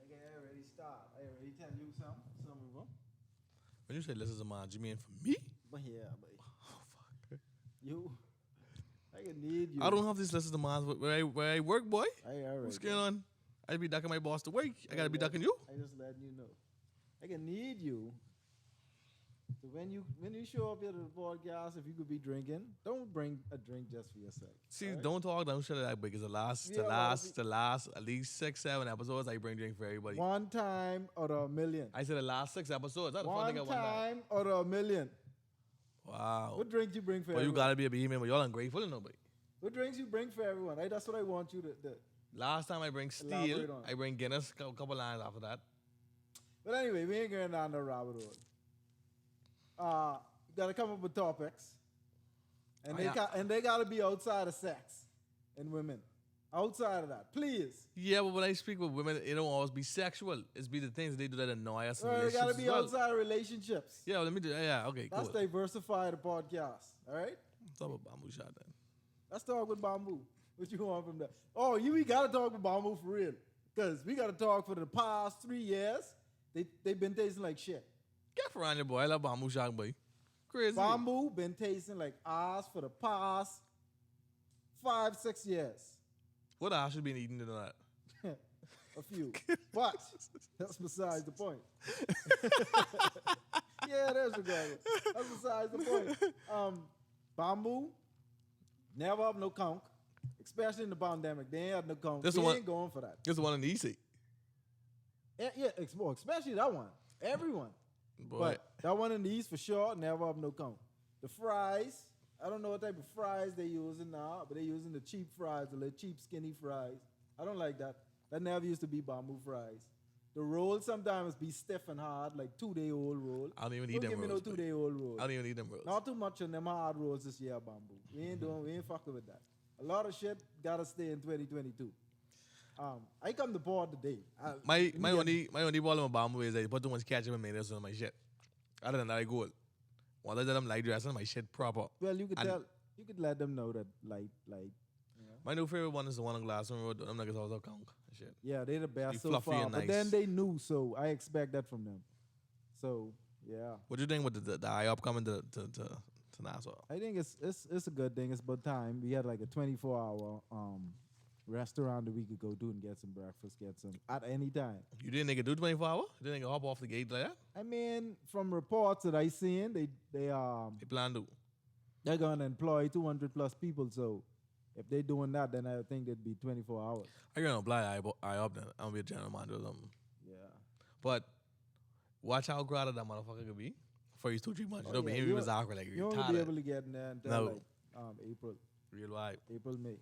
Nigga, I already start. I already tell you some of them. When you say lessons of mine, you mean for me? But yeah, but Oh, fuck. you, I can need you. I don't have these lessons of mine where I work, boy. I already. What's going on? I be ducking my boss to work. I gotta be ducking you. I just letting you know. I can need you. So when you show up here to the podcast, if you could be drinking, don't bring a drink just for yourself. See, right? don't talk down shit like because the last at least 6-7 episodes I bring drink for everybody. One time out of a million. I said the last 6 episodes. That's the fun One thing I want that. time out of a million. Wow. What drink you bring for Well, everyone? you gotta be a behemoth, but y'all ungrateful to nobody. What drinks you bring for everyone? Right? That's what I want you to do. Last time I bring Elaborate steel, on. I bring Guinness, couple lines after that. But anyway, we ain't going down the rabbit hole. You gotta come up with topics. And they gotta be outside of sex and women. Outside of that, please. Yeah, but when I speak with women, it don't always be sexual. It's be the things they do that annoy us. Well, they gotta be outside of relationships. Yeah, well, let me do that. Yeah, okay, That's cool. diversify the podcast. All right? Let's talk about bamboo shot then. Let's talk with Bamboo. What you want from that? Oh, we gotta talk with Bamboo for real. Because we gotta talk for the past 3 years. They've been tasting like shit. Get around here, boy. I love bamboo shot, boy. Crazy. Bamboo been tasting like ass for the past 5-6 years. What I should be eating tonight? A few. But that's besides the point. Yeah, there's a guy. That's besides the point. Bamboo, never have no conch. Especially in the pandemic. They ain't have no conch. They ain't going for that. This is one in the easy. Yeah, especially that one. Everyone. Boy. But that one in the East for sure, never have no conch. The fries, I don't know what type of fries they using now, but they using the cheap fries, the little cheap skinny fries. I don't like that. That never used to be bamboo fries. The rolls sometimes be stiff and hard, like 2-day-old roll. I don't even eat Don't them give me rolls. no 2-day-old roll. I don't even eat them rolls. Not too much on them hard rolls this year, bamboo. We ain't fucking with that. A lot of shit gotta stay in 2022. I come to board today. My only problem with bamboo is I put too much ketchup and mayonnaise on my shit. Other than that, I go. One of them light dressing my shit proper. Well, you could let them know that light. My new favorite one is the one on Glass Road. Them niggas always have conch and shit. Yeah, they're the best Be so fluffy far. and But nice. then they knew, so I expect that from them. So yeah, What do you think with the IOP coming to Nassau? I think it's a good thing. It's about time. We had like a 24-hour restaurant that we could go to and get some breakfast, get some at any time. You didn't nigga do 24 hours? You didn't nigga hop off the gate like that? I mean, from reports that I seen, they They plan to. they're gonna employ 200 plus people. So if they're doing that, then I think it'd be 24 hours. I'm gonna apply IOP then. I'm gonna be a general manager or something. Yeah. But watch how crowded that motherfucker could be for these 2-3 months. Oh, You know, yeah. behavior was awkward. Like, You you're won't be tired. able to get in there until No. like April, Real vibe. May.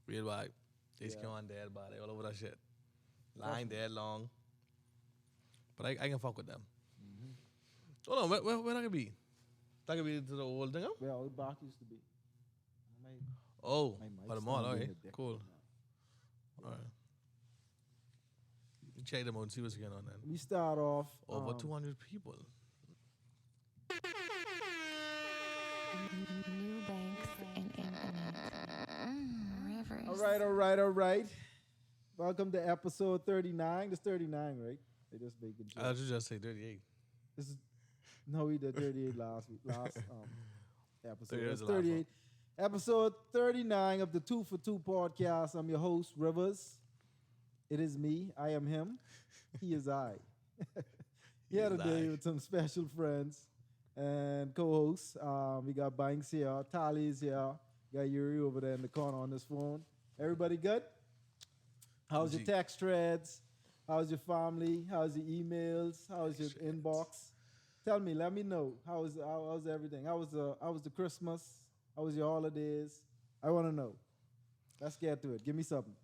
Real vibe. They Yeah. skin on dead body, all over that shit. Line dead long. But I can fuck with them. Mm-hmm. Hold on, where that could be? That could be to the old thing? Where old Bach used to be. Oh, My mic's by the mall. not being Okay, addicted cool. now. All right. You check them out and see what's going on then. We start off. Over 200 people. New banks and infinite rivers. All right. Welcome to episode 39. This 39, right? They just making sure. I should just say 38. This is no, we did 38 last week. Last episode. 38 is It's the last 38. Episode 39 of the 2 for 2 podcast. I'm your host, Rivers. It is me. I am him. He is I. Here is today I. with some special friends and co-hosts. We got Banks here. Tali is here. Got Yuri over there in the corner on this phone. Everybody good? How's your G. text threads? How's your family? How's your emails? How's your Shit. inbox? Tell me, let me know. How's everything? How was the Christmas? How was your holidays? I want to know. Let's get to it. Give me something.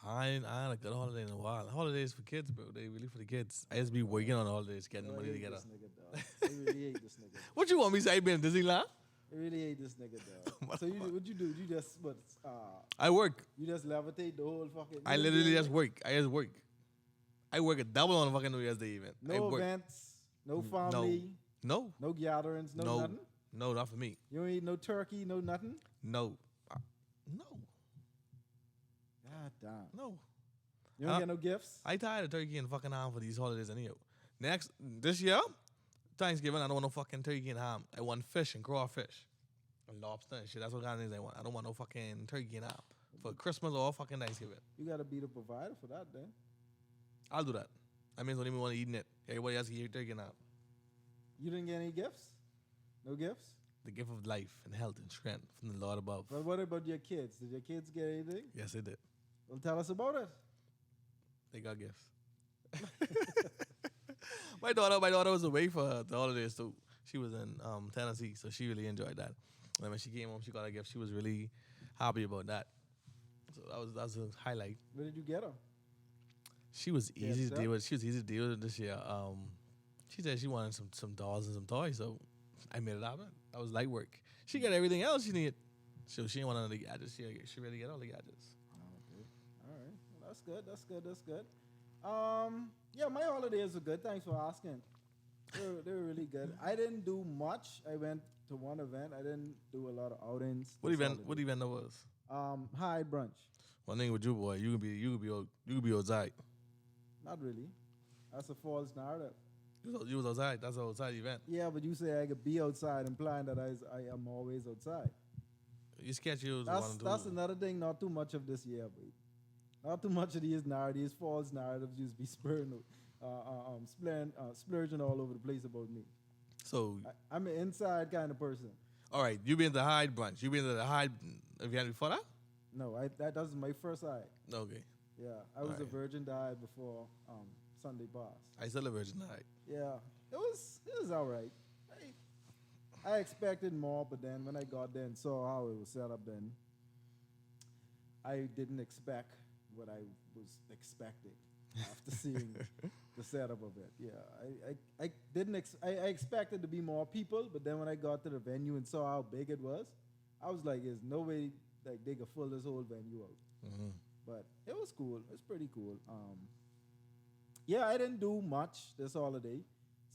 I ain't had a good holiday in a while. Holidays for kids, bro. They really for the kids. I just be working on holidays, getting the I money hate together. this nigga, dog. I really hate this nigga. What you want me to say? I been in Disneyland? I really hate this nigga, dog. So what you do? You just I work. you just levitate the whole fucking. I literally just work. I just work. I work a double on fucking New Year's Day event. I No work. events, no family, No. no gatherings, no No. nothing. No, not for me. You don't eat no turkey, no nothing. No. No. God damn. No. You don't get no gifts? I tired of turkey and fucking ham for these holidays anyhow. This year, Thanksgiving, I don't want no fucking turkey and ham. I want fish and crawfish and lobster and shit. That's what kind of things I want. I don't want no fucking turkey and ham for Christmas or fucking Thanksgiving. You gotta be the provider for that then. I'll do that. I mean, don't even want to eat it. Everybody else can eat turkey and ham. You didn't get any gifts? No gifts? The gift of life and health and strength from the Lord above. But what about your kids? Did your kids get anything? Yes, they did. Well, tell us about it. They got gifts. My daughter was away for the holidays too. She was in Tennessee, so she really enjoyed that. And when she came home, she got a gift. She was really happy about that. So that was a highlight. What did you get her? She was easy to deal with. She was easy to deal with this year. She said she wanted some dolls and some toys, so I made it happen. That was light work. She got everything else she needed. So she didn't want none of the gadgets. She really got all the gadgets. Okay. All right. Well, that's good. Yeah, my holidays were good. Thanks for asking. They were really good. I didn't do much. I went to one event. I didn't do a lot of outings. What event that was? High brunch. One thing with you, boy, you could be outside. Not really. That's a false narrative. You was outside. That's an outside event. Yeah, but you say I could be outside, implying that I am always outside. You sketch you. That's another thing. Not too much of this year, but not too much of these narratives, false narratives. Just be splurging all over the place about me. So I'm an inside kind of person. All right, you been to Hyde brunch. You been to the Hyde event before that? No, that was my first Hyde. Okay. Yeah, I was a virgin died before Sunday pass. I still a virgin Hyde. Yeah, it was all right. I expected more, but then when I got there and saw how it was set up, then I didn't expect what I was expecting after seeing the setup of it. Yeah, I didn't. I expected to be more people, but then when I got to the venue and saw how big it was, I was like, "There's no way like they could fill this whole venue out." Mm-hmm. But it was cool. It was pretty cool. Yeah, I didn't do much this holiday.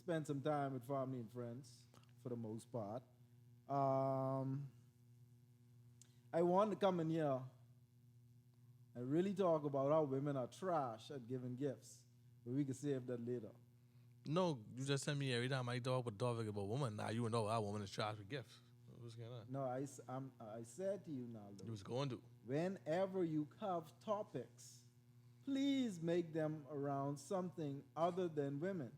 Spent some time with family and friends for the most part. I wanted to come in here and really talk about how women are trash at giving gifts, but we can save that later. No, you just send me every time I talk with topic about woman. Now you know our woman is trash with gifts. What's going on? No, I said to you now, though. You was going to. Whenever you have topics, please make them around something other than women.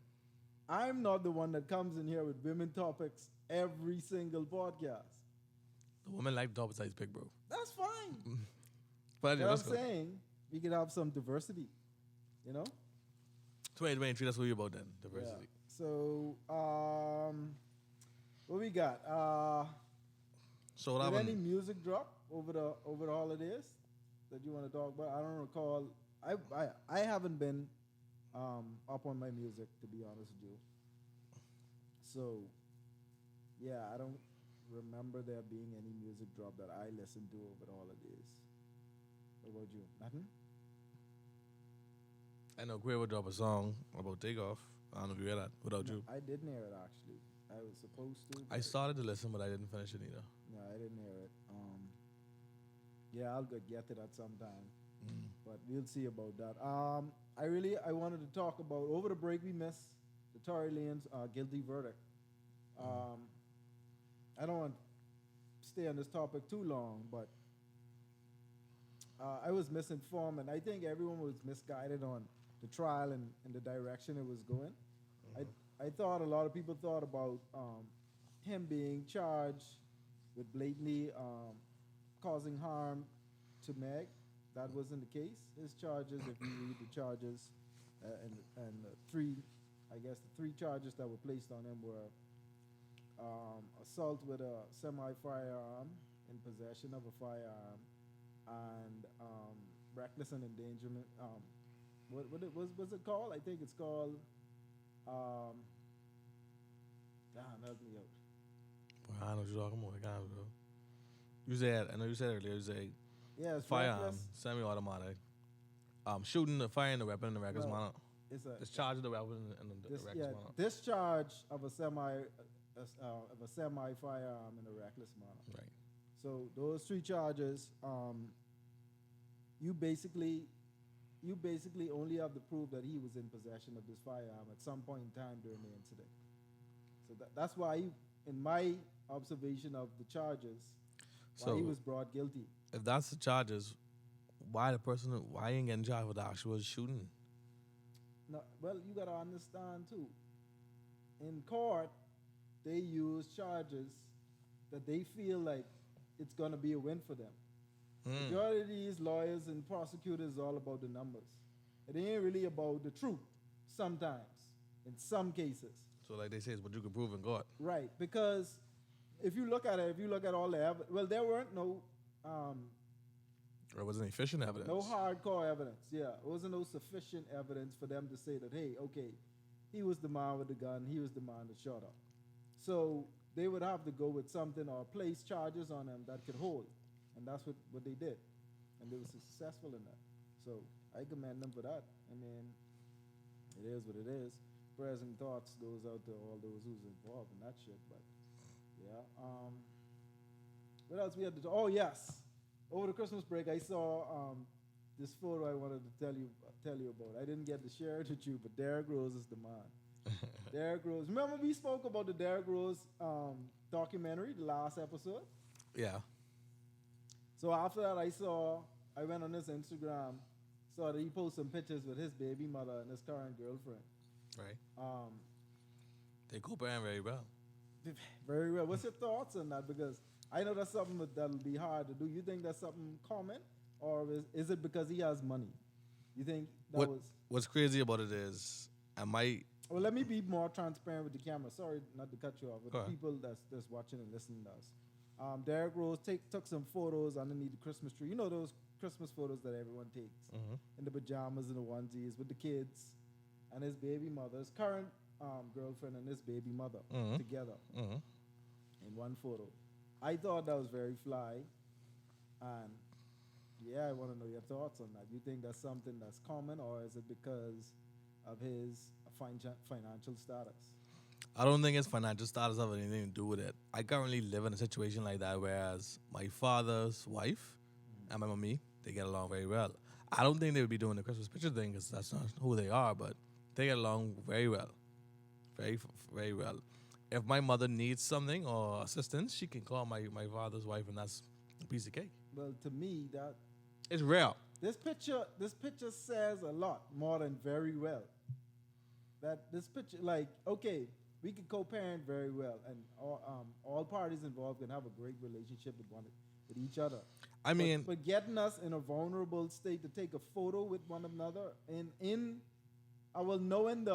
I'm not the one that comes in here with women topics every single podcast. The woman like topics is big, bro. That's fine. But I'm saying we could have some diversity, you know? 2023, that's what you're about then, diversity. Yeah. So, what we got? So did any music drop over the holidays that you want to talk about? I don't recall. I haven't been up on my music, to be honest with you. So, yeah, I don't remember there being any music drop that I listened to over the holidays. What about you? Nothing? I know Quavo dropped a song about Takeoff. I don't know if you heard that. Without you. I didn't hear it, actually. I was supposed to. I started to listen, but I didn't finish it either. No, I didn't hear it. Yeah, I'll go get it at some time. But we'll see about that. I wanted to talk about, over the break we missed the Tory Lanez guilty verdict. I don't want to stay on this topic too long, but I was misinformed, and I think everyone was misguided on the trial and the direction it was going. I thought a lot of people thought about him being charged with blatantly causing harm to Meg. That wasn't the case. His charges, if you read the charges, and the three charges that were placed on him were assault with a semi-firearm, in possession of a firearm, and reckless and endangerment. What's it called? I think it's called. Help me out. Well, I know what you're talking about. Bro. You said, I know you said earlier, you said it's firearm, reckless. semi-automatic, firing the weapon in the reckless manner. It's Discharging the weapon in the reckless manner. Discharge of a semi-firearm in a reckless manner. Right. So those three charges, you basically you basically only have to prove that he was in possession of this firearm at some point in time during the incident. So that's why, in my observation of the charges, why he was brought guilty. If that's the charges, why ain't getting charged with the actual shooting? No, well, you gotta understand too. In court, they use charges that they feel like it's gonna be a win for them. Majority of these lawyers and prosecutors is all about the numbers. It ain't really about the truth. Sometimes, in some cases. So, like they say, it's what you can prove in court. Right, because if you look at it, if you look at all the evidence, well, there weren't no. Or wasn't efficient evidence. No hardcore evidence. Yeah, it wasn't no sufficient evidence for them to say that, hey, okay, he was the man with the gun, he was the man that shot up. So they would have to go with something or place charges on them that could hold. And that's what they did. And they were successful in that. So I commend them for that. I mean, it is what it is. Prayers and thoughts goes out to all those who's involved in that shit. But yeah. What else we had to do? Oh yes. Over the Christmas break, I saw this photo I wanted to tell you about. I didn't get to share it with you, but Derrick Rose is the man. Derrick Rose. Remember we spoke about the Derrick Rose documentary, the last episode? Yeah. So after that, I went on his Instagram, saw that he posted some pictures with his baby mother and his current girlfriend. Right. They co-parent very well. Very well. What's your thoughts on that? Because I know that's something that'll be hard to do. You think that's something common, or is it because he has money? You think that What's crazy about it is, Well, let me be more transparent with the camera. Sorry not to cut you off. With the people that's watching and listening to us. Derrick Rose took some photos underneath the Christmas tree. You know those Christmas photos that everyone takes in the pajamas and the onesies with the kids and his baby mother, his current girlfriend and his baby mother together in one photo. I thought that was very fly, and yeah, I want to know your thoughts on that. You think that's something that's common, or is it because of his financial status? I don't think his financial status has anything to do with it. I currently live in a situation like that, whereas my father's wife and my mommy, they get along very well. I don't think they would be doing the Christmas picture thing because that's not who they are, but they get along very well. Very, very well. If my mother needs something or assistance, she can call my father's wife, and that's a piece of cake. Well, to me, it's rare. This picture says a lot more than very well. That this picture, like, okay, we can co-parent very well, and all parties involved can have a great relationship with each other. I mean, but getting us in a vulnerable state to take a photo with one another, knowing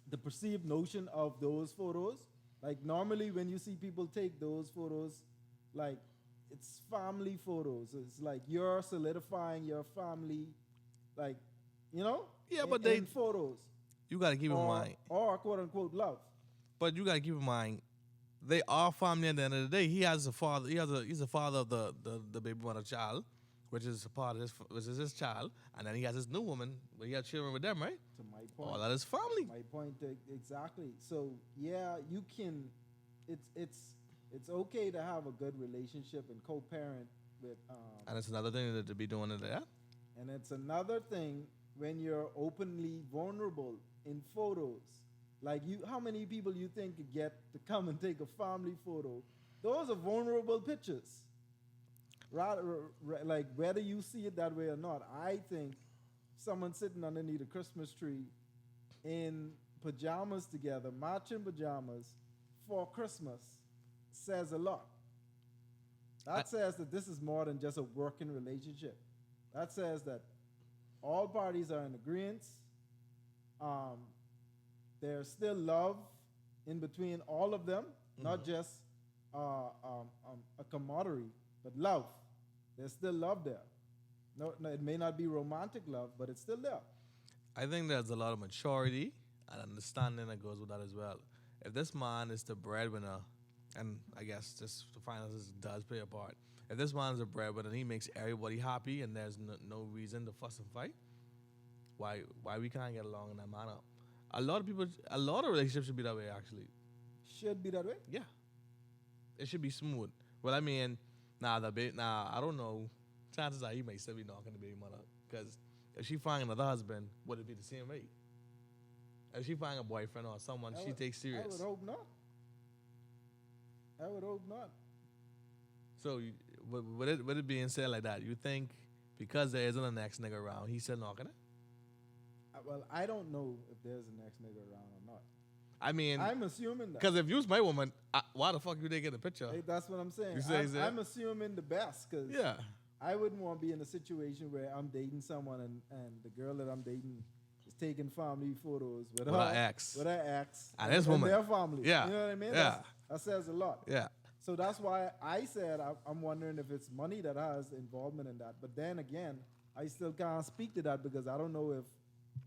the perceived notion of those photos, like normally when you see people take those photos, like it's family photos. It's like you're solidifying your family, like, you know? Yeah, but in photos. You got to keep in mind. Or quote unquote love. But you got to keep in mind, they are family at the end of the day. He has a father. He's a father of the baby mother child, which is a part of his child, and then he has his new woman. But he has children with them, right? To my point. All that is family. My point exactly. So yeah, you can. It's okay to have a good relationship and co-parent with. And it's another thing to be doing it there. And it's another thing when you're openly vulnerable in photos. Like how many people you think could get to come and take a family photo? Those are vulnerable pictures. Like whether you see it that way or not, I think someone sitting underneath a Christmas tree in pajamas together, matching pajamas for Christmas, says a lot. That says that this is more than just a working relationship. That says that all parties are in agreement. There's still love in between all of them, not just a camaraderie, but love. There's still love there. No, it may not be romantic love, but it's still there. I think there's a lot of maturity and understanding that goes with that as well. If this man is the breadwinner, and I guess just the finances does play a part. If this man is a breadwinner and he makes everybody happy and there's no reason to fuss and fight, why we can't get along in that manner? A lot of relationships should be that way, actually. Should be that way? Yeah. It should be smooth. Well, I mean, I don't know. chances are he may still be knocking the baby mother. Because if she find another husband, would it be the same way? If she find a boyfriend or someone she takes serious. I would hope not. I would hope not. So with it being said like that, you think because there isn't a next nigga around, he's still knocking it? Well, I don't know if there's a next nigga around or not. I mean, I'm assuming that. Because if you was my woman, why the fuck you didn't get a picture? Hey, that's what I'm saying. I'm assuming the best because I wouldn't want to be in a situation where I'm dating someone and the girl that I'm dating is taking family photos with her ex. With her ex. And this woman. Their family. Yeah. You know what I mean? Yeah. That says a lot. Yeah. So that's why I said I'm wondering if it's money that has involvement in that. But then again, I still can't speak to that because I don't know if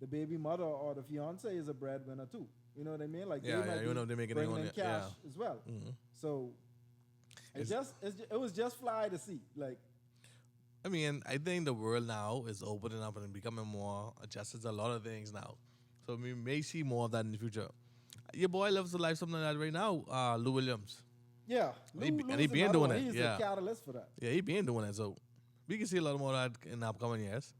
the baby mother or the fiance is a breadwinner too. You know what I mean? Like they might you know they're making bringing in cash as well. Mm-hmm. So it was just fly to see. Like, I mean, I think the world now is opening up and becoming more adjusted to a lot of things now. So we may see more of that in the future. Your boy lives a life something like that right now, Lou Williams. Yeah. And he been doing it. He's a catalyst for that. Yeah, he been doing it. So we can see a lot more of that in the upcoming years.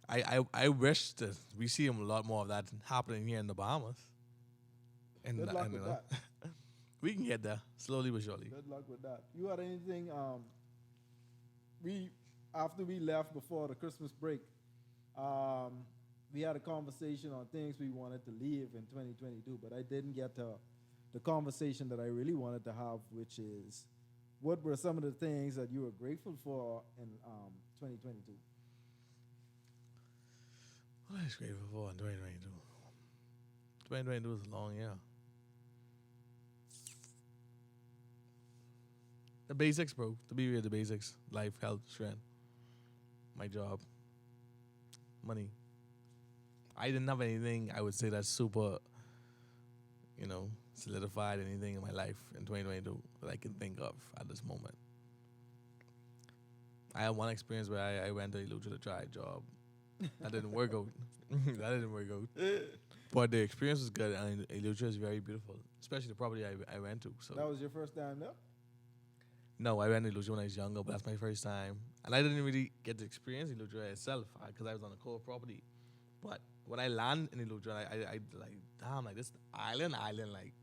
I wish that we see a lot more of that happening here in the Bahamas. And Good luck with that. We can get there slowly but surely. Good luck with that. You had anything? After we left before the Christmas break, we had a conversation on things we wanted to leave in 2022, but I didn't get to the conversation that I really wanted to have, which is what were some of the things that you were grateful for in 2022? What I was grateful for in 2022? 2022 was a long year. The basics, bro. To be real, the basics. Life, health, strength. My job. Money. I didn't have anything, I would say, that's super, solidified anything in my life in 2022 that I can think of at this moment. I had one experience where I went to Elutra to try a job. That didn't work out. But the experience was good, and Elutra is very beautiful, especially the property I went to. So that was your first time there? No, I went to Elutra when I was younger, but that's my first time. And I didn't really get to experience Elutra itself because I was on a core property. But when I land in Elutra, I like, damn, like this island, like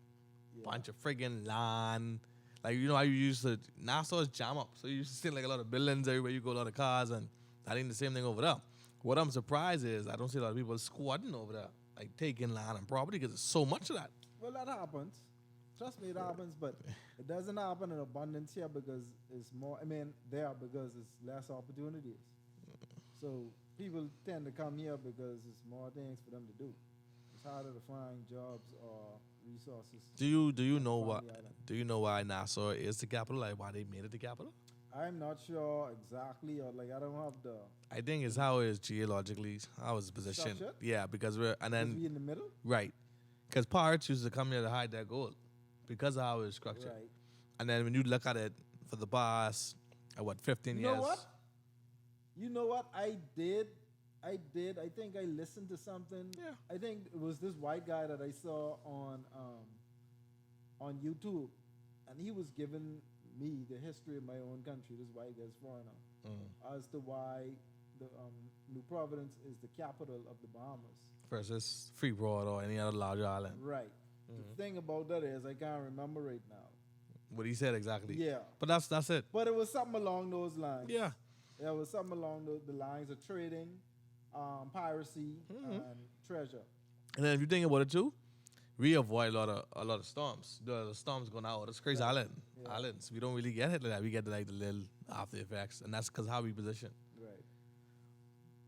bunch of friggin' land. Like, how you used to, Nassau's jam up. So you used to see like a lot of buildings everywhere you go, a lot of cars, and that ain't the same thing over there. What I'm surprised is I don't see a lot of people squatting over there, like taking land and property because there's so much of that. Well, that happens. Trust me, it happens, but it doesn't happen in abundance here because it's more, because it's less opportunities. So people tend to come here because it's more things for them to do. It's harder to find jobs or resources. Do you know why Nassau is the capital? Like why they made it the capital? I'm not sure exactly, or like I don't have the. I think it's how it is geologically, how it's positioned. Structure? Yeah, because we're we in the middle. Right, because pirates used to come here to hide their gold because of how it's structured. Right. And then when you look at it for the past, 15 years. You know what? I did. I think I listened to something. Yeah. I think it was this white guy that I saw on YouTube, and he was giving me the history of my own country. This white guy's foreigner, as to why the New Providence is the capital of the Bahamas versus Freeport or any other large island. Right. The thing about that is I can't remember right now what he said exactly. Yeah. But that's it. But it was something along those lines. Yeah. It was something along the lines of trading, piracy, and treasure. And then if you think about it too, we avoid a lot of storms. The storms going out. It's crazy islands. We don't really get hit like that. We get like the little after effects, and that's because how we position. Right.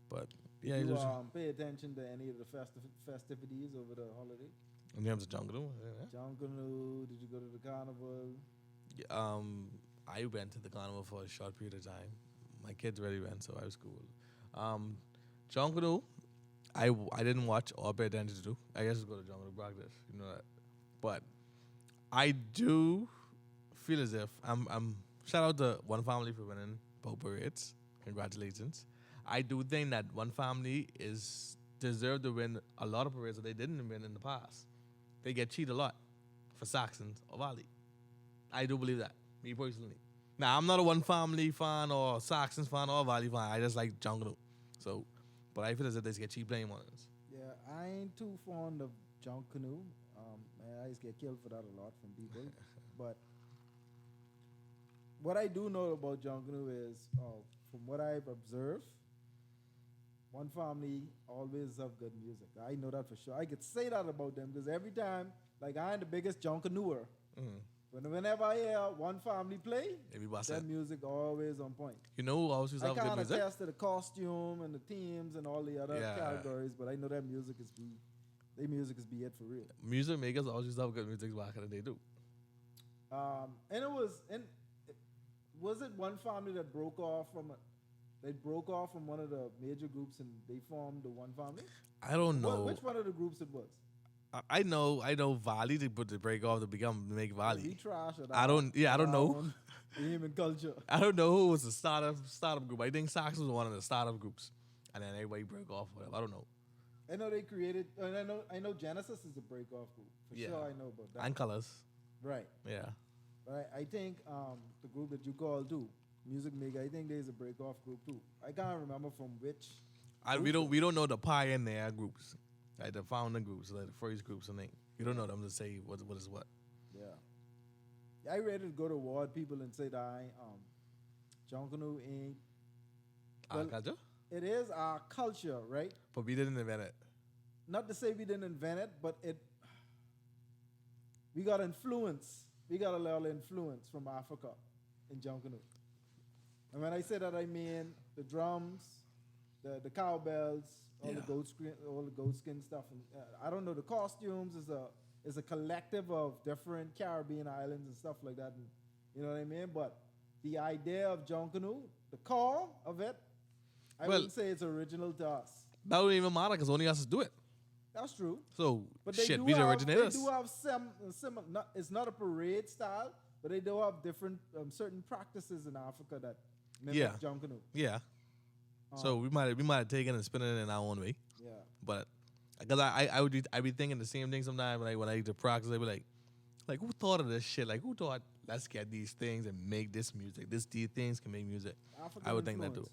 But yeah, you pay attention to any of the festivities over the holiday. In terms of Jungle, did you go to the carnival? I went to the carnival for a short period of time. My kids already went, so I was cool. Jungle, I didn't watch or pay attention to. I guess go to Jungle to practice, you know that. But I do feel as if I'm shout out to One Family for winning both parades. Congratulations. I do think that One Family is deserved to win a lot of parades that they didn't win in the past. They get cheated a lot for Saxons or Valley. I do believe that, me personally. Now I'm not a One Family fan or Saxons fan or Valley fan. I just like Jungle. So, but I feel as if they get cheap playing ones. Yeah, I ain't too fond of junk canoe. I just get killed for that a lot from people. But what I do know about junk canoe is, from what I've observed, One Family always have good music. I know that for sure. I could say that about them because every time, like I'm the biggest junk canoeer. Whenever I hear One Family play, that music always on point. You know who else used to have good music? I can't attest to the costume and the themes and all the other categories, but I know that music is be it for real. Music makers always used to have good music back in the day too. And was it One Family that broke off from one of the major groups and they formed the One Family? I don't know. Which one of the groups it was? I know Valley to put the break off to make Valley. He trash it. I don't know. Human culture. I don't know who was the startup group. I think Sax was one of the startup groups, and then everybody broke off. Whatever. I don't know. I know they created. I know Genesis is a break off group for sure. I know about that. And Colors. Right. Yeah. But I think the group that you called too, Music Maker. I think there's a break off group too. I can't remember from which. We don't know the pioneer groups. Like the founder groups, like the first groups, and you don't know them to say what is what. Yeah, I ready to go to war people and say that Jonkanu ain't. Our culture. It is our culture, right? But we didn't invent it. Not to say we didn't invent it, but we got influence. We got a lot of influence from Africa in Jonkanu. And when I say that, I mean the drums, the cowbells. All the goat skin stuff, and I don't know. The costumes is a collective of different Caribbean islands and stuff like that, and you know what I mean. But the idea of Jonkanu, the core of it, I wouldn't say it's original to us. That don't even matter because only us do it. That's true. So but we the originators. They do have some. It's not a parade style, but they do have different certain practices in Africa that mimic Jonkanu. Yeah. So we might have taken and spin it in our own way. Yeah. But because I'd be thinking the same thing sometimes when I to practice. I'd be like who thought of this shit? Like who thought let's get these things and make this music? These things can make music. African I would think that too.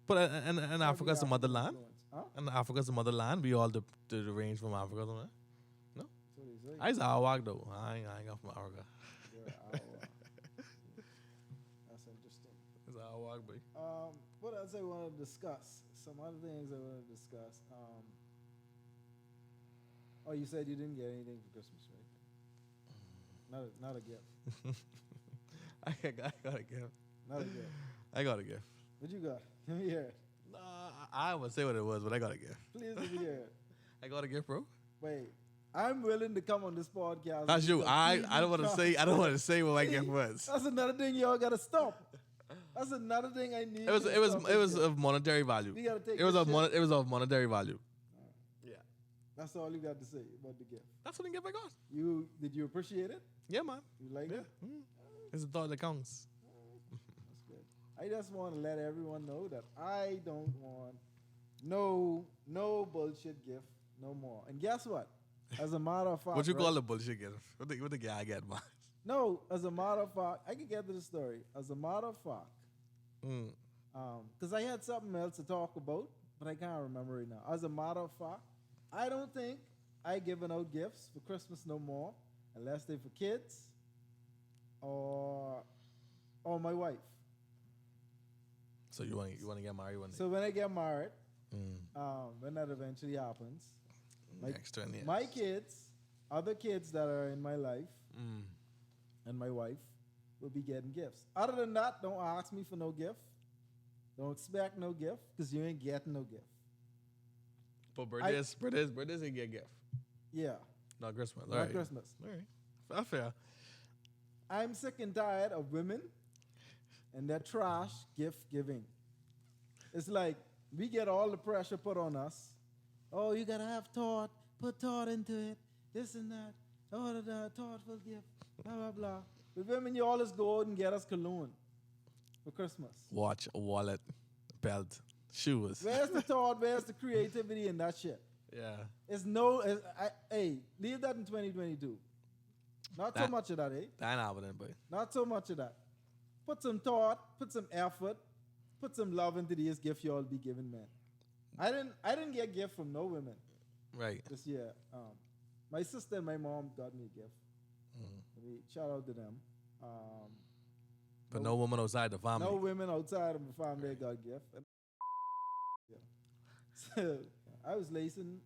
But and Africa's the motherland. Huh? And Africa's the motherland. We all the range from Africa. Somewhere. No. I was Awak though. I ain't got from Africa. That's interesting. It's Awak, boy. What else I want to discuss? Some other things I want to discuss. You said you didn't get anything for Christmas, right? Not a gift. I got a gift. Not a gift. I got a gift. What you got? Let me hear it. I won't say what it was, but I got a gift. Please let me hear it. I got a gift, bro. Wait, I'm willing to come on this podcast. That's you. I don't want to say. I don't want to say what my gift was. That's another thing y'all gotta stop. That's another thing I need. It was of monetary value. We gotta take it was of monetary value. Yeah. That's all you got to say about the gift. That's what the gift I got. Did you appreciate it? Yeah, man. You like it? It's the thought that counts. That's good. I just want to let everyone know that I don't want no bullshit gift no more. And guess what? As a matter of fact, what you call a bullshit gift? What the guy get, man? No, as a matter of fact, I can get to the story. As a matter of fact, because I had something else to talk about, but I can't remember it now. As a matter of fact, I don't think I giving out gifts for Christmas no more, unless they're for kids or my wife. So you want to get married one day? So when I get married, when that eventually happens, my kids, other kids that are in my life, and my wife will be getting gifts. Other than that, don't ask me for no gift. Don't expect no gift because you ain't getting no gift. But birthdays ain't get gift. Yeah. Not Christmas. Not Christmas. All right. Fair. I'm sick and tired of women and their trash gift giving. It's like we get all the pressure put on us. Oh, you gotta have thought. Put thought into it. This and that. Oh, the thoughtful gift. Blah, blah, blah. With women, you always go out and get us cologne for Christmas. Watch, a wallet, belt, shoes. Where's the thought? Where's the creativity in that shit? Yeah. Hey, leave that in 2022. Not so much of that, eh? That happening, boy. Not so much of that. put some thought, put some effort, put some love into this gift you all be giving men. I didn't get a gift from no women Right. this year. My sister and my mom got me a gift. Shout out to them. But no woman outside the family. No women outside of the family got a gift. Yeah. So I was lacing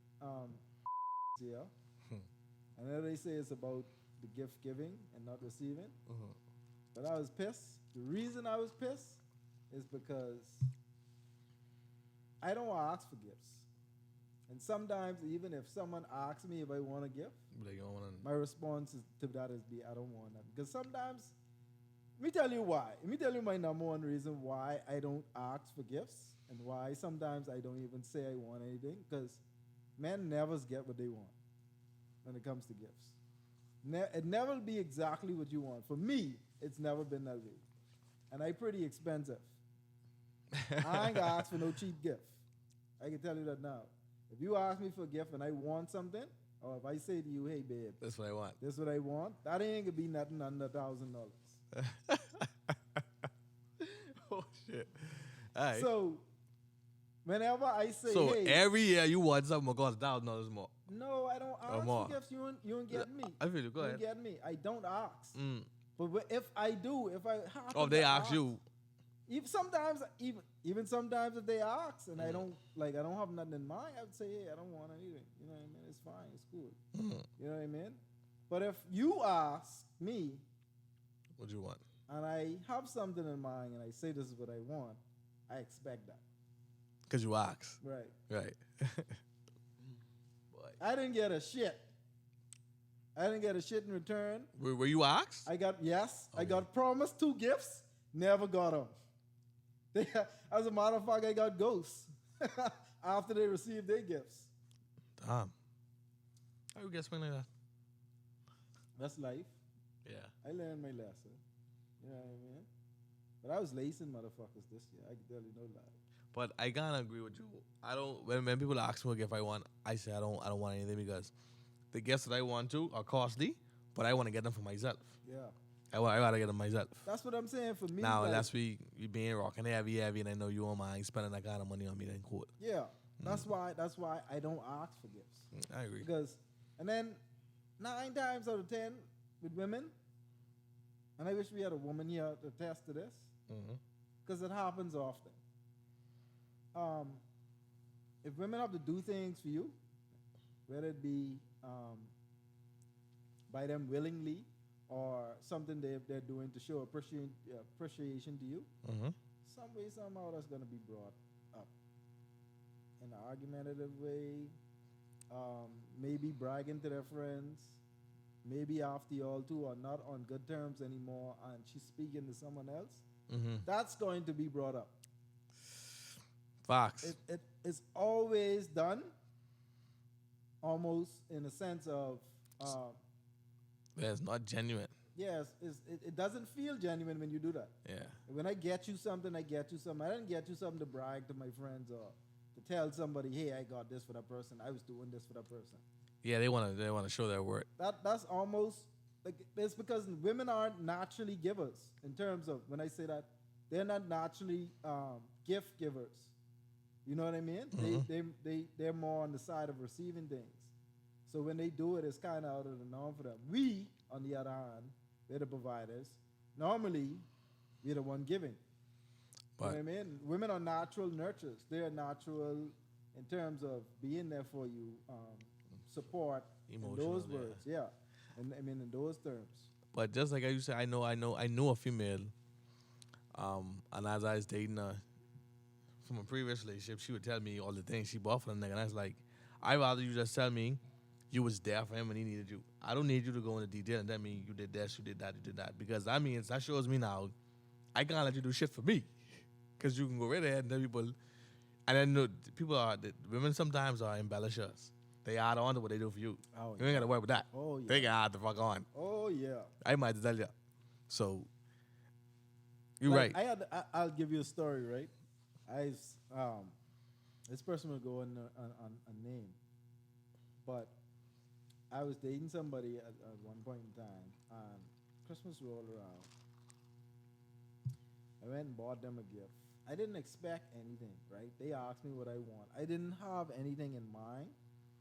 here. I know they say it's about the gift giving and not receiving. But I was pissed. The reason I was pissed is because I don't ask for gifts. And sometimes, even if someone asks me if I want a gift, my response to that is I don't want that. Because sometimes, let me tell you why. Let me tell you my number one reason why I don't ask for gifts and why sometimes I don't even say I want anything. Because men never get what they want when it comes to gifts. It never be exactly what you want. For me, it's never been that way. And I pretty expensive. I ain't gonna ask for no cheap gift. I can tell you that now. If you ask me for a gift and I want something, or if I say to you, hey babe, that's what I want. This is what I want, that ain't gonna be nothing under $1,000. Oh shit. All right. So whenever I say hey, every year you want something cost $1,000 more. No, I don't ask for gifts. You don't get me. I feel you. Go ahead. You don't get me. I don't ask. But if I do, if I happen if they ask you. Even sometimes if they ask and I don't have nothing in mind, I would say, hey, I don't want anything. You know what I mean? It's fine, it's cool. You know what I mean? But if you ask me, what do you want? And I have something in mind and I say this is what I want, I expect that. Because you asked. Right. I didn't get a shit. I didn't get a shit in return. Were you asked? I got promised 2 gifts, never got them. As a matter of fact, I got ghosts after they received their gifts. Damn. How you guess me like that? That's life. Yeah. I learned my lesson. You know what I mean? But I was lacing motherfuckers this year. I can tell you no lie. But I gotta agree with you. I don't. When people ask me what gift I want, I say I don't want anything because the gifts that I want to are costly, but I want to get them for myself. Yeah. I gotta get them myself. That's what I'm saying for me. Now, unless we being rocking heavy, and I know you don't mind spending that kind of money on me, then cool. Yeah. That's why I don't ask for gifts. I agree. And then 9 times out of 10 with women, and I wish we had a woman here to attest to this, because it happens often. If women have to do things for you, whether it be by them willingly or something they're doing to show appreciation to you, some way, somehow that's going to be brought up in an argumentative way, maybe bragging to their friends, maybe after y'all two are not on good terms anymore and she's speaking to someone else, that's going to be brought up. Facts. It's always done almost in a sense of... it's not genuine. Yes, it doesn't feel genuine when you do that. Yeah. When I get you something, I get you something. I didn't get you something to brag to my friends or to tell somebody, hey, I got this for that person. I was doing this for that person. Yeah, they want to show their worth. That's almost like it's because women aren't naturally givers in terms of when I say that they're not naturally gift givers. You know what I mean? They're more on the side of receiving things. So when they do it, it's kind of out of the norm for them. We, on the other hand, we're the providers. Normally, we're the one giving. You know what I mean? Women are natural nurturers. They are natural in terms of being there for you, support, emotional, in those words. Yeah. And I mean, in those terms. But just like you said, I knew a female, and as I was dating her from a previous relationship, she would tell me all the things she bought for the nigga. And I was like, I'd rather you just tell me you was there for him when he needed you. I don't need you to go into detail and tell me you did this, you did that, you did that. Because that means, that shows me now, I can't let you do shit for me. Because you can go right ahead and tell people. And then women sometimes are embellishers. They add on to what they do for you. Oh, you ain't got to worry with that. Oh, yeah. They can add the fuck on. Oh, yeah. I might tell you. So, you're right. I'll give you a story, right? This person will go on a name. But I was dating somebody at one point in time, and Christmas rolled around. I went and bought them a gift. I didn't expect anything, right? They asked me what I want. I didn't have anything in mind,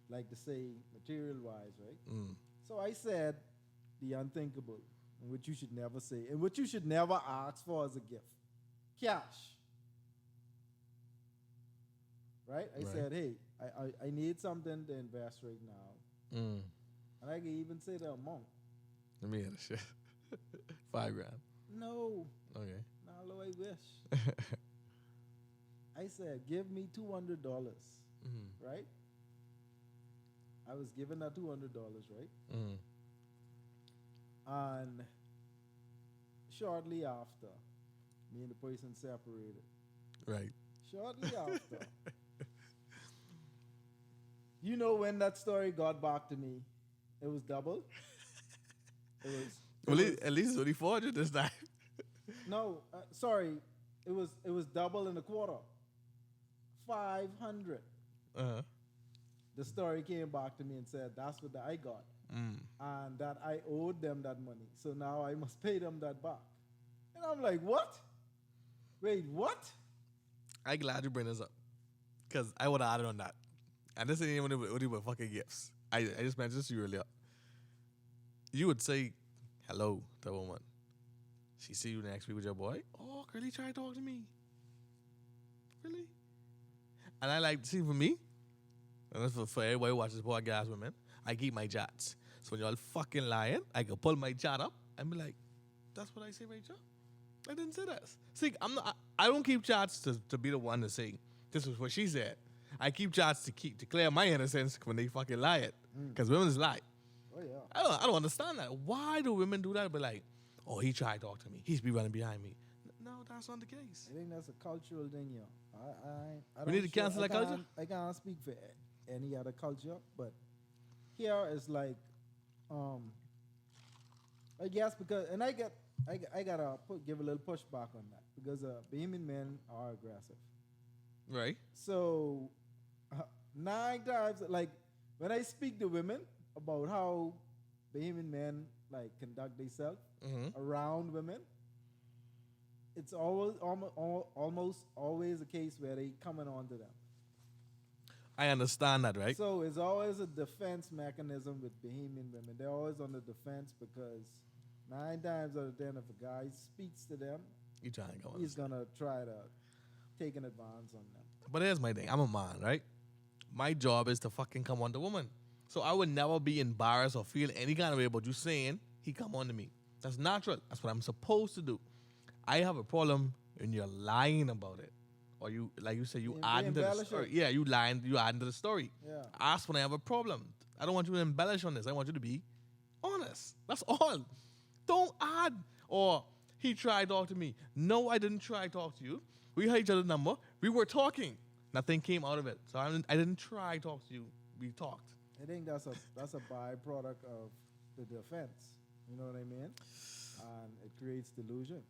like to say material-wise, right? Mm. So I said the unthinkable, and which you should never say, and which you should never ask for as a gift. Cash. Right? I said, hey, I need something to invest right now. Mm. And I can even say the amount. Let me hear the shit. $5 grand. No. Okay. Now, I wish. I said, give me $200, right? I was given that $200, right? Mm. And shortly after, me and the person separated. Right. Shortly after. You know when that story got back to me, it was double. It was. At least it's only 400 this time. No, sorry. It was double and a quarter. 500. Uh-huh. The story came back to me and said, that's what I got. And that I owed them that money. So now I must pay them that back. And I'm like, what? Wait, what? I'm glad you bring this up. Because I would have added on that. And this ain't even with fucking gifts. I just mentioned this to you earlier. You would say hello to a woman. She see you next week with your boy. Oh, Curly tried to talk to me. Really? And I like, see, for me, and that's for everybody who watches this podcast, women, I keep my chats. So when y'all fucking lying, I can pull my chat up and be like, that's what I say, Rachel. I didn't say that. See, I don't keep chats to be the one to say, this was what she said. I keep chats to clear my innocence when they fucking lie it. Because women lie. Oh, yeah. I don't understand that. Why do women do that? But like, oh, he tried to talk to me. He's be running behind me. No, that's not the case. I think that's a cultural thing, yeah. I We need to cancel that culture? I can't speak for any other culture, but here is like, I guess because, and I gotta give a little pushback on that because Bahamian men are aggressive. Right. So 9 times, like when I speak to women about how Bahamian men like conduct themselves around women, it's almost always a case where they coming on to them. I understand that, right? So it's always a defense mechanism with Bahamian women. They're always on the defense because 9 times out of 10, if a guy speaks to them, You trying to go on. he's gonna try to take an advance on them. But here's my thing. I'm a man, right? My job is to fucking come on the woman. So I would never be embarrassed or feel any kind of way about you saying he come on to me. That's natural. That's what I'm supposed to do. I have a problem when you're lying about it. Or you, like you said, you add into the story. Yeah, you add into the story. Yeah. Ask when I have a problem. I don't want you to embellish on this. I want you to be honest. That's all. Don't add. Or he tried to talk to me. No, I didn't try to talk to you. We had each other's number. We were talking. Nothing came out of it. So I didn't try to talk to you. We talked. I think that's a byproduct of the defense. You know what I mean? And it creates delusion.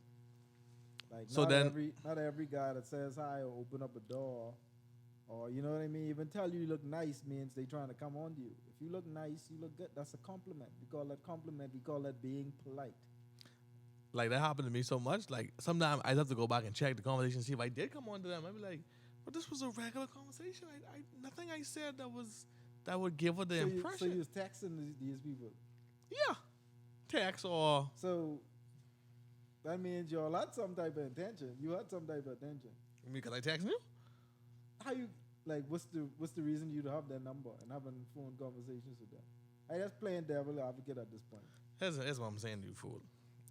Like So not then- every guy that says hi or open up a door or you know what I mean, even tell you look nice means they trying to come on to you. If you look nice, you look good. That's a compliment. We call that compliment. We call that being polite. Like, that happened to me so much. Like, sometimes I'd have to go back and check the conversation, see if I did come on to them. I'd be like, but this was a regular conversation. Nothing I said that would give her the impression. So you was texting these people. Yeah. Text or... So that means you all had some type of intention. You had some type of intention. Because I text you? How you like? What's the reason you to have their number and having phone conversations with them? I just playing devil advocate at this point. Here's what I'm saying to you, fool.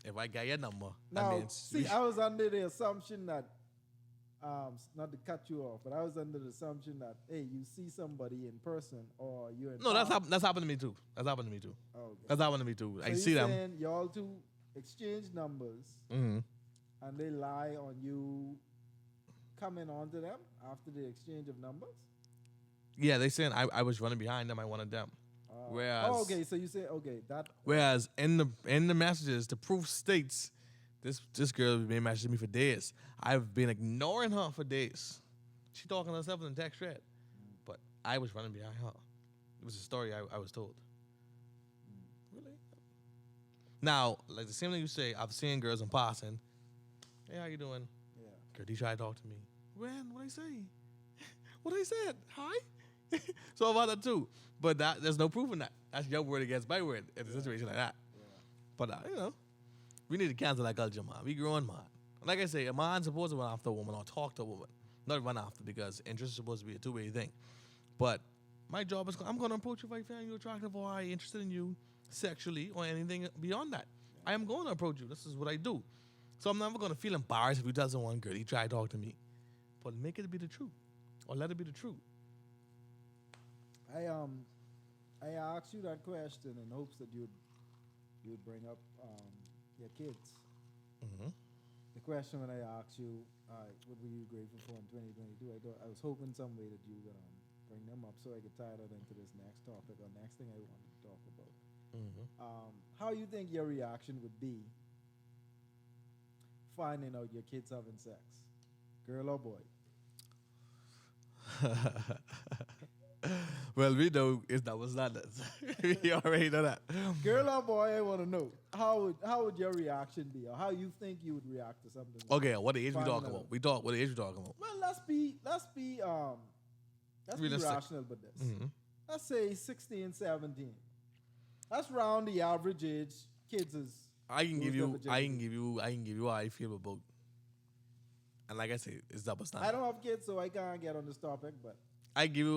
If I got your number, Now, that means... see, I was under the assumption that, not to cut you off, but I was under the assumption that, hey, you see somebody in person or you're in No, that's happened to me too. That's happened to me too. Oh, okay. That's happened to me too. So I see them. saying y'all two exchange numbers Mm-hmm. and they lie on you coming on to them after the exchange of numbers? Yeah, they saying I was running behind them. I wanted them. Whereas, okay, so you say that. Whereas in the messages, the proof states this girl has been messaging me for days. I've been ignoring her for days. She talking to herself in the text thread, but I was running behind her. It was a story I was told. Really? Now, like the same thing you say, I've seen girls in passing Hey, how you doing? Yeah. Girl, he tried to talk to me. When? What I say? What I said? Hi? So about that too. But there's no proof in that. That's your word against my word in a situation like that. Yeah. But, we need to cancel that culture, man. We growing, man. Like I say, a man's supposed to run after a woman or talk to a woman. Not run after, because interest is supposed to be a two-way thing. But my job is, I'm going to approach you if I find you attractive or I'm interested in you sexually or anything beyond that. I am going to approach you. This is what I do. So I'm never going to feel embarrassed if you tell someone, girl, he tried to talk to me. But make it be the truth. Or let it be the truth. I asked you that question in hopes that you'd bring up your kids. Mm-hmm. The question when I asked you, what were you grateful for in 2022? I was hoping some way that you would bring them up so I could tie that into this next topic or next thing I wanted to talk about. Mm-hmm. How you think your reaction would be finding out your kids having sex, girl or boy? Well, we know that was not us. We already know that. Girl or boy, I want to know how would your reaction be, or how you think you would react to something. Okay, what age we Finding talking out. about? What age we talking about? Well, let's be Realistic. rational with this. Mm-hmm. Let's say 16, 17. That's around the average age kids is. I can lose give their you virginity. how I feel about. And like I say, it's double standard. I don't have kids, so I can't get on this topic, but I give you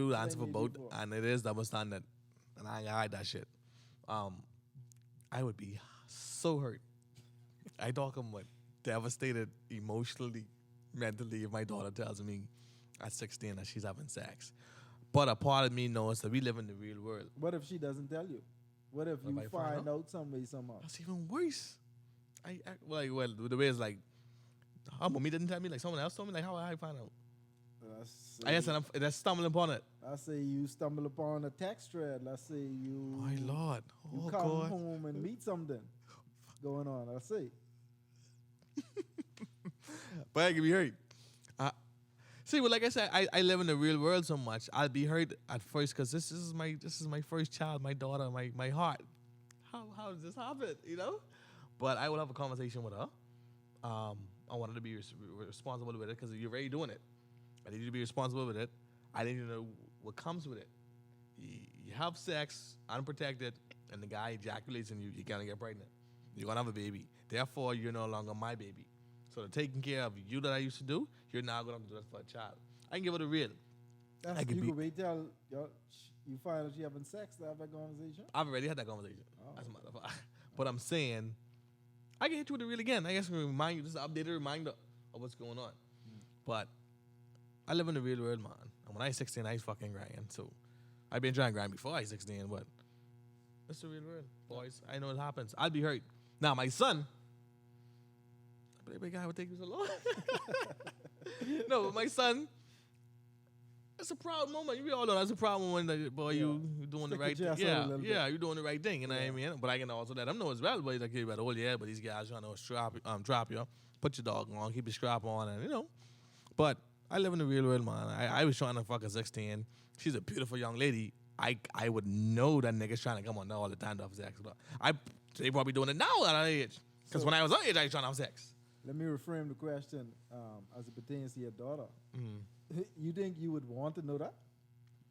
the answer for me both, before. and it is double standard, and I ain't gonna hide that shit. I would be so hurt. I talk about devastated emotionally, mentally if my daughter tells me at 16 that she's having sex. But a part of me knows that we live in the real world. what if she doesn't tell you? What if What you if I find find out some way, somehow? That's even worse. Well, the way it's like, how mommy didn't tell me, like someone else told me, like how I find out. I guess I'm just stumbling upon it. I say you stumble upon a text thread. Let's say you My Lord. you Oh, come God. home and meet something going on. I say. But I can be hurt. See, well, like I said, I live in the real world so much. I'll be hurt at first because this is my first child, my daughter, my heart. How does this happen? You know? But I will have a conversation with her. I wanted to be responsible with it because you're already doing it. I need you to be responsible with it. I need you to know what comes with it. You have sex unprotected, and the guy ejaculates in you. You're gonna get pregnant. You're gonna have a baby. Therefore, you're no longer my baby. So the taking care of you that I used to do, you're now gonna have to do that for a child. I can give it a real. That's, you could wait till you find out she having sex to have that conversation. I've already had that conversation. Oh. As a matter of fact. But I'm saying, I can hit you with a reel again. I guess I'm gonna remind you. This is an updated reminder of what's going on. But I live in the real world, man. And when I was 16, I was fucking grinding. So I've been trying to grind before I was 16, but it's the real world, boys. I know it happens. I'd be hurt. Now, my son, but every guy would take you so long. No, but my son, it's a proud moment. We all know that's a proud moment. That, boy, you doing the right thing. Yeah, you're doing the right thing. You know what I mean? But I can also let him know as well. But he's like, you better hold your head. But these guys trying to drop you. Put your dog on. Keep your strap on. And, you know. But I live in the real world, man. I was trying to fuck a 16. She's a beautiful young lady. I would know that nigga's trying to come on there all the time to have sex. They probably doing it now at that age. Because when I was that age, I was trying to have sex. Let me reframe the question as it pertains to your daughter. Mm. You think you would want to know that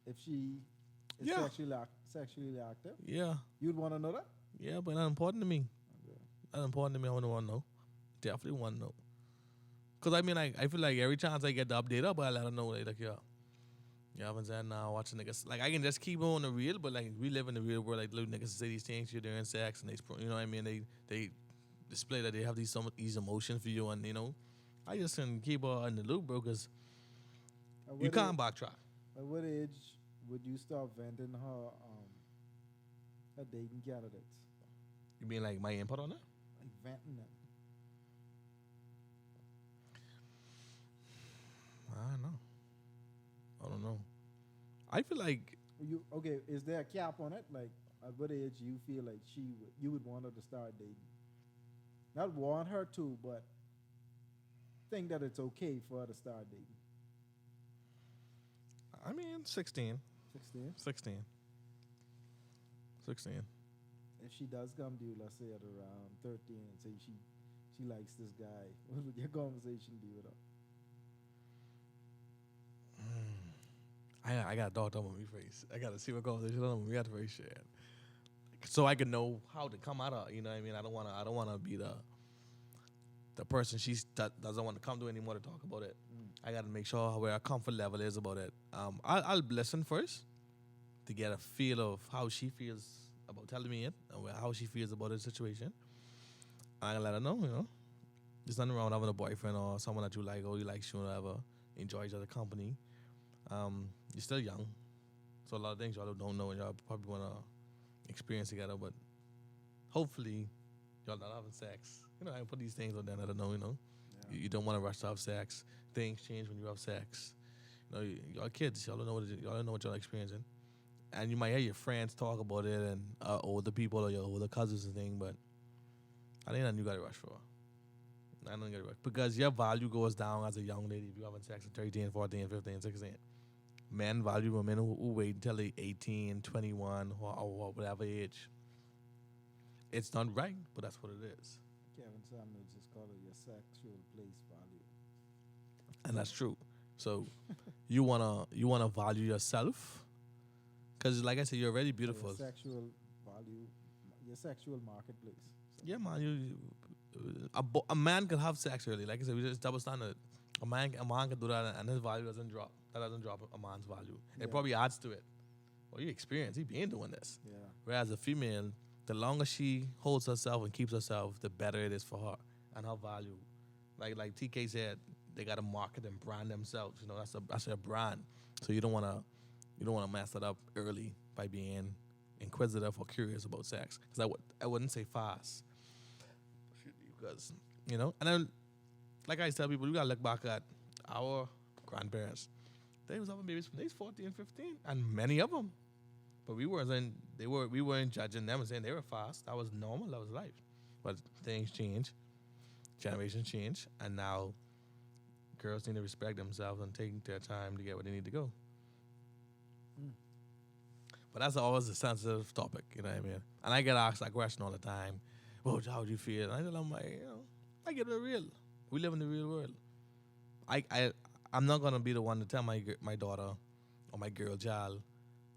if she is sexually active? Yeah. You'd want to know that? Yeah, but not important to me. Okay. Not important to me. I want to know. Definitely want to know. Because I mean, I feel like every chance I get the update up, I let her know, like, yeah. Yeah, I've been saying now, watching niggas. Like, I can just keep on the real, but, like, we live in the real world. Like, little niggas say these things, you're doing sex, and you know what I mean? They display that they have these emotions for you, and, you know, I just can keep her in the loop, bro, because you can't backtrack. At what age would you start venting her dating candidates? You mean, like, my input on that? Like, venting them. I don't know. I feel like is there a cap on it? Like, at what age you feel like you would want her to start dating? Not want her to, but think that it's okay for her to start dating. I mean, 16. 16? 16. If If she does come to you, let's say at around 13, and say she likes this guy. What would your conversation be with her? I got a dog on my face. I got to see what conversation on we got to face share. So I can know how to come out of. You know what I mean? I don't wanna be the person that doesn't want to come to anymore to talk about it. I gotta make sure where our comfort level is about it. I'll listen first to get a feel of how she feels about telling me it and how she feels about the situation. I can let her know, there's nothing wrong with having a boyfriend or someone that you like or you like, you whatever, enjoy each other's company. You're still young, so a lot of things y'all don't know and y'all probably wanna experience together. But hopefully, y'all not having sex. I put these things on there that I know. Yeah. You don't want to rush to have sex. Things change when you have sex. Y'all kids. Y'all don't know what y'all experiencing, and you might hear your friends talk about it and older people or your older cousins and thing. But I think that you got to rush for. I don't get it rush because your value goes down as a young lady if you having sex at 13, 14, 15, 16. Men value women who wait until they 18, 21, or whatever age. It's not right, but that's what it is. Kevin Samuels just called it your sexual place value. And that's true. So you wanna value yourself, because like I said, you're already beautiful. Your sexual value, your sexual marketplace. So. Yeah, man. A man can have sex early. Like I said, we just double standard. A man can do that, and his value doesn't drop. That doesn't drop a man's value. It probably adds to it. Well, you experience. He been doing this. Yeah. Whereas a female, the longer she holds herself and keeps herself, the better it is for her and her value. Like TK said, they gotta market and brand themselves. That's their brand. So you don't wanna mess it up early by being inquisitive or curious about sex. Because I wouldn't say fast. Because and then like I tell people, you gotta look back at our grandparents. They was having babies when they was 14, 15, and many of them. But we weren't judging them and saying they were fast. That was normal. That was life. But things change, generations change, and now girls need to respect themselves and take their time to get where they need to go. But that's always a sensitive topic, you know what I mean? And I get asked that question all the time. Well, how do you feel? And I tell them, I get it real. We live in the real world. I'm not gonna be the one to tell my daughter or my girl child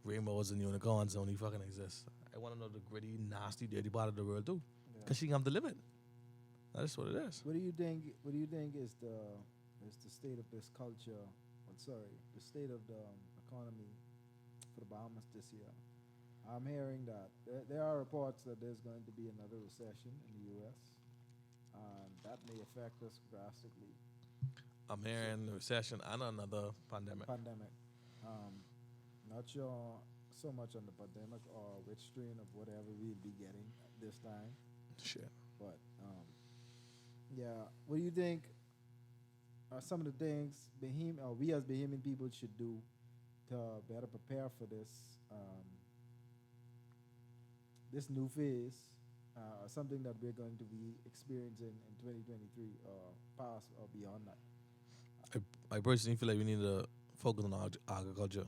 rainbows and unicorns only fucking exist. I want to know the gritty, nasty, dirty part of the world too, because she can have to live it. That is what it is. What do you think is the state of this culture? The state of the economy for the Bahamas this year? I'm hearing that there are reports that there's going to be another recession in the U.S. And that may affect us drastically. I'm hearing the recession and another pandemic. Not sure so much on the pandemic or which strain of whatever we'll be getting this time. Shit. But what do you think are some of the things we as Bahamian people should do to better prepare for this this new phase, something that we're going to be experiencing in 2023 or past or beyond that? I personally feel like we need to focus on agriculture.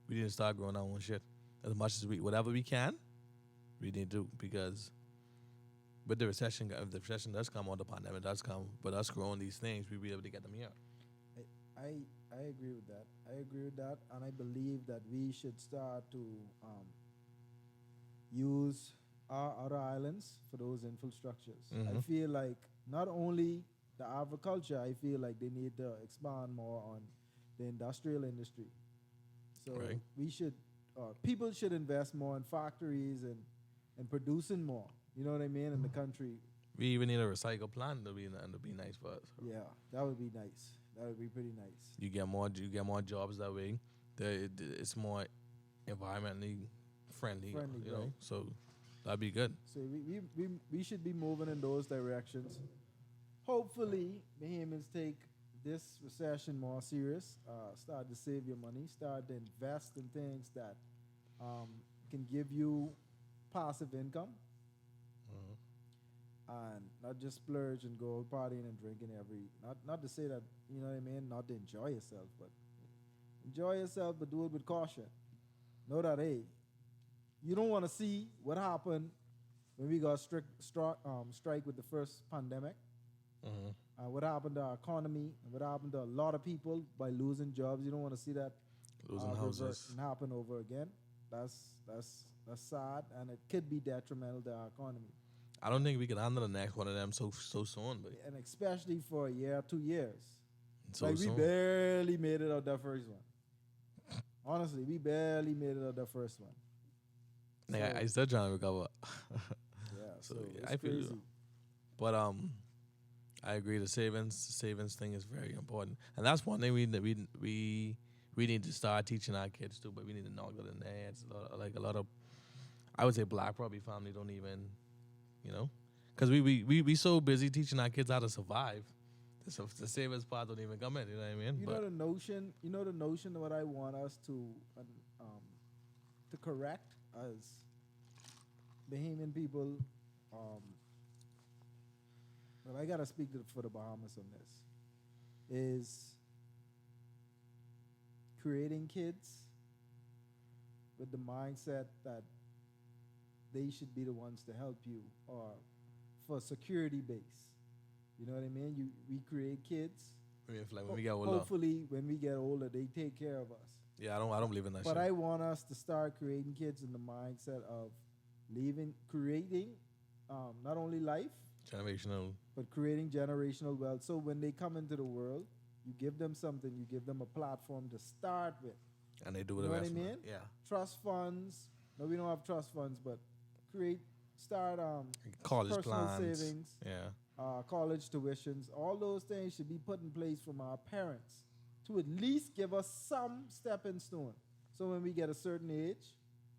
We need to start growing our own shit as much as whatever we can. We need to, because with the recession, if the recession does come or the pandemic does come, but us growing these things, we'll be able to get them here. I agree with that. And I believe that we should start to use our other islands for those infrastructures. Mm-hmm. I feel like not only the agriculture, I feel like they need to expand more on the industrial industry. So we should, people should invest more in factories and producing more. You know what I mean? In the country. We even need a recycle plant to be nice for us. Yeah, that would be nice. That would be pretty nice. You get more jobs that way. It's more environmentally friendly, you know. So that'd be good. So we should be moving in those directions. Hopefully, Bahamians take this recession more serious. Start to save your money. Start to invest in things that can give you passive income. And not just splurge and go partying and drinking not to say that, you know what I mean, not to enjoy yourself, but enjoy yourself, but do it with caution. Know that, hey, you don't want to see what happened when we got strike with the first pandemic. What happened to our economy? What happened to a lot of people by losing jobs? You don't want to see that Losing revert houses. and happen over again. That's sad, and it could be detrimental to our economy, I don't think we can handle the next one of them so soon, but and especially for a year, 2 years. so Like we soon. barely made it out that first one. Honestly, we barely made it out that first one. Like, So, I still trying to recover. yeah, so, so yeah, it's I feel you. crazy. But I agree. The savings thing is very important, and that's one thing we need to start teaching our kids too. But we need to knock it in their heads. A lot of, I would say, black probably family don't even, because we so busy teaching our kids how to survive. The savings part don't even come in. You know what I mean? You know the notion. You know the notion of what I want us to correct as Bahamian people. But I gotta speak for the Bahamas on this. Is creating kids with the mindset that they should be the ones to help you, or for security base. You know what I mean? We create kids. I mean, like when we get older. Hopefully, when we get older, they take care of us. Yeah, I don't believe in that But shit. I want us to start creating kids in the mindset of creating not only life, Generational. but creating generational wealth. So when they come into the world, you give them something, you give them a platform to start with. And they do You the know what rest. I mean? Yeah. Trust funds. No, we don't have trust funds, but start College personal plans. savings, Yeah. college tuitions. All those things should be put in place from our parents to at least give us some stepping stone. So when we get a certain age,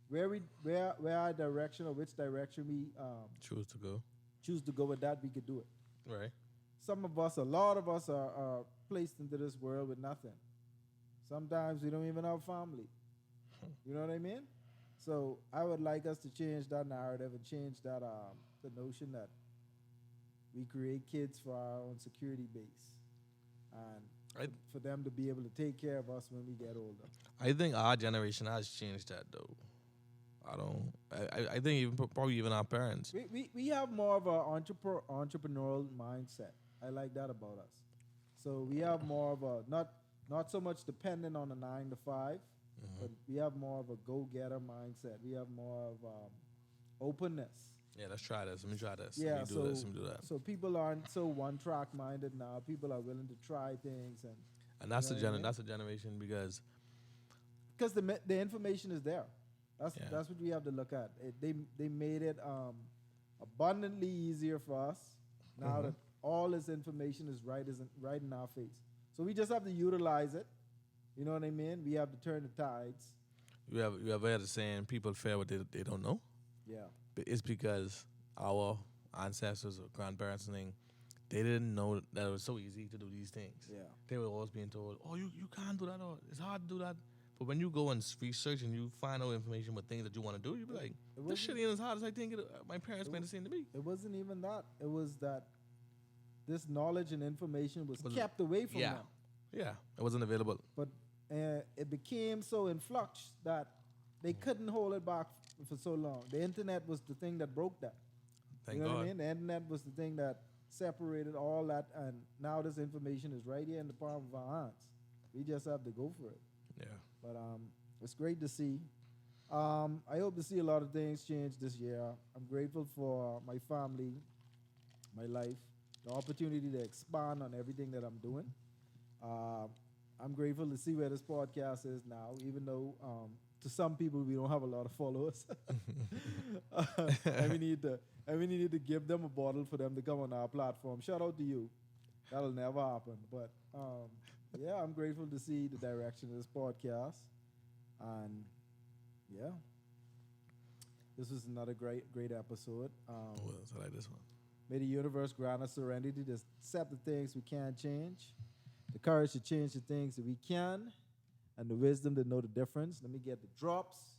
where our direction or which direction we Choose to go. choose to go with that, we could do it. Right. A lot of us are placed into this world with nothing. Sometimes we don't even have family. You know what I mean? So I would like us to change that narrative and change that the notion that we create kids for our own security base, and for them to be able to take care of us when we get older. I think our generation has changed that though. I think probably even our parents. We have more of an entrepreneurial mindset. I like that about us. So we have more of a not so much dependent on a 9 to 5, but we have more of a go-getter mindset. We have more of openness. Yeah, let's try this. Let me try this. Yeah, Let me do this. Let me do that. So people aren't so one-track minded now. People are willing to try things, And that's you know what I mean? that's a generation because the information is there. That's what we have to look at. They made it abundantly easier for us now that all this information is right in our face. So we just have to utilize it. You know what I mean? We have to turn the tides. you have heard the saying people fear what they don't know. Yeah. But it's because our ancestors or grandparents and thing, they didn't know that it was so easy to do these things. Yeah. They were always being told, "Oh, you can't do that, or it's hard to do that." But when you go and research and you find out information with things that you want to do, you be like, "This shit ain't as hard as I think it." My parents made it seem to be. It wasn't even that. It was that this knowledge and information was kept away from them. Yeah, it wasn't available. But it became so in flux that they couldn't hold it back for so long. The internet was the thing that broke that. Thank you know God. what I mean? The internet was the thing that separated all that, and now this information is right here in the palm of our hands. We just have to go for it. Yeah. But it's great to see. I hope to see a lot of things change this year. I'm grateful for my family, my life, the opportunity to expand on everything that I'm doing. I'm grateful to see where this podcast is now, even though to some people we don't have a lot of followers. and we need to give them a bottle for them to come on our platform. Shout out to you. That'll never happen. But yeah, I'm grateful to see the direction of this podcast. And yeah, this was another great episode. I like this one. May the universe grant us serenity to accept the things we can't change, the courage to change the things that we can, and the wisdom to know the difference. Let me get the drops.